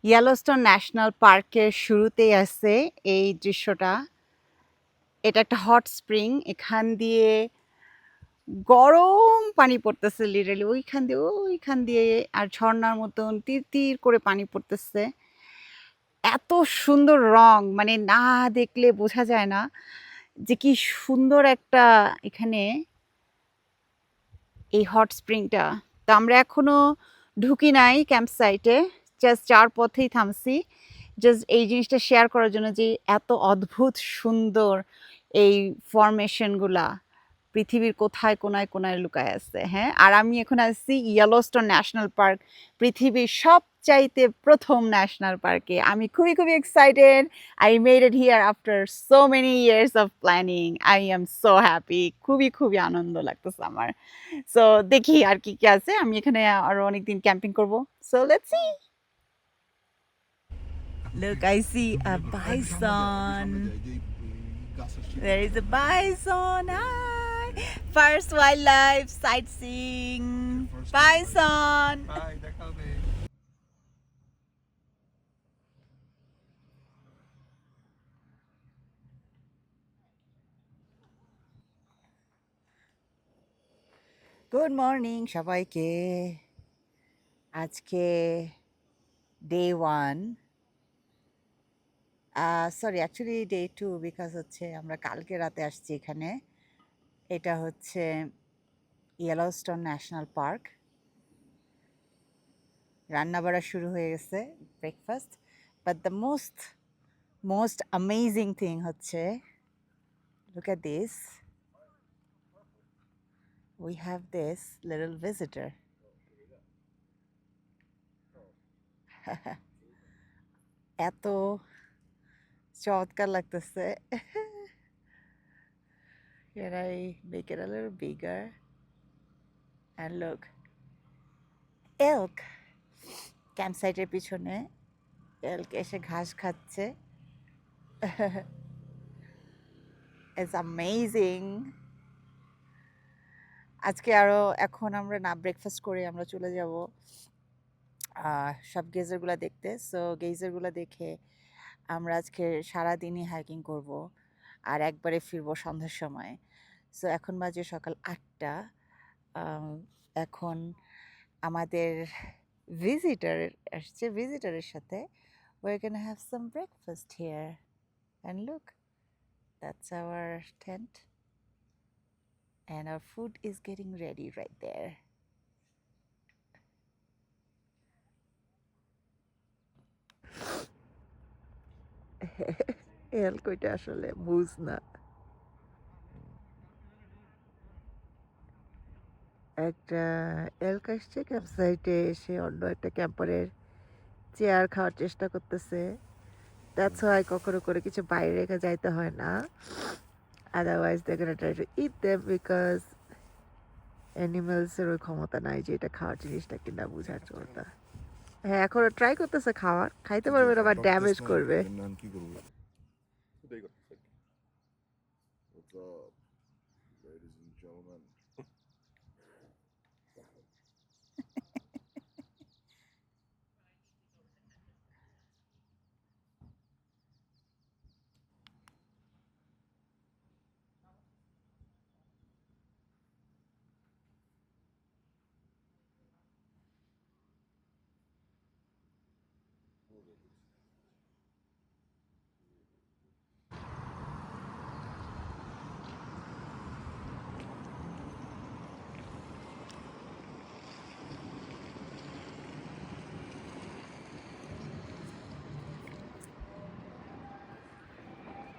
Yellowstone national পার্কের শুরুতেই আছে এই দৃশ্যটা। এটা একটা হট স্প্রিং। এখান দিয়ে গরম পানি পড়তেছে লিটারালি ওইখান দিয়ে আর ঝর্ণার মতন তিরতির করে পানি পড়তেছে। এত সুন্দর রং মানে না দেখলে বোঝা যায় না যে কি সুন্দর একটা এখানে এই হট স্প্রিংটা। তো আমরা এখনো ঢুকি নাই ক্যাম্প সাইটে, জাস্ট যাওয়ার পথেই থামছি। জাস্ট এই জিনিসটা শেয়ার করার জন্য যে এত অদ্ভুত সুন্দর এই ফরমেশনগুলা পৃথিবীর কোথায় কোনায় কোনায় লুকায় আছে। হ্যাঁ, আর আমি এখন আসছি ইয়েলোস্টোন ন্যাশনাল পার্ক, পৃথিবীর সবচাইতে প্রথম ন্যাশনাল পার্কে। আমি খুবই খুবই excited. I made it here after so many years of planning. I am so happy. খুবই খুবই আনন্দ লাগতেছে আমার। সো দেখি আর কি কি আছে। আমি এখানে আরো অনেকদিন ক্যাম্পিং করব। So let's see. Look, I see a bison. There is a bison. Hi. First wildlife sightseeing. Bison. Good morning সবাইকে। আজকে day 1, sorry actually day 2, because হচ্ছে আমরা কালকে রাতে আসছি এখানে। এটা হচ্ছে ইয়েলোস্টোন ন্যাশনাল পার্ক। রান্না বাড়া শুরু হয়ে গেছে, breakfast. But the most amazing thing হচ্ছে, look at this, we have this little visitor. এত চমৎকার লাগতেছে। Can I make it a little bigger? And look, elk. Camp সাইটের পিছনে এলক এসে ঘাস খাচ্ছে। It's amazing. আজকে আরো এখন আমরা না ব্রেকফাস্ট করে আমরা চলে যাব সব গেজারগুলো দেখতে। সো গেজারগুলো দেখে আমরা আজকে সারাদিনই হাইকিং করব আর একবারে ফিরবো সন্ধ্যার সময়। সো এখন বাজে সকাল 8টা। এখন আমাদের ভিজিটার আসছে, ভিজিটারের সাথে we're gonna have some breakfast here. And look, that's our tent. And our food is getting ready right there. এল কইটা আসলে বুঝ না। একটা এলক আসছে ক্যাম্প সাইটে এসে অন্য একটা ক্যাম্পারের চেয়ার খাওয়ার চেষ্টা করতেছে। দ্যাটস হোয়াই কখনো করে কিছু বাইরে রেখে যাইতে হয় না। Otherwise they gonna try to eat them, because অ্যানিমালসের ওই ক্ষমতা নাই যে এটা খাওয়ার জিনিসটা কিনা বোঝার ক্ষমতা। হ্যাঁ, এখনো ট্রাই করতেছে খাওয়ার, খাইতে পারবে না বা ড্যামেজ করবে। কি করবো এটাই করতেছে। What's up, ladies and gentlemen?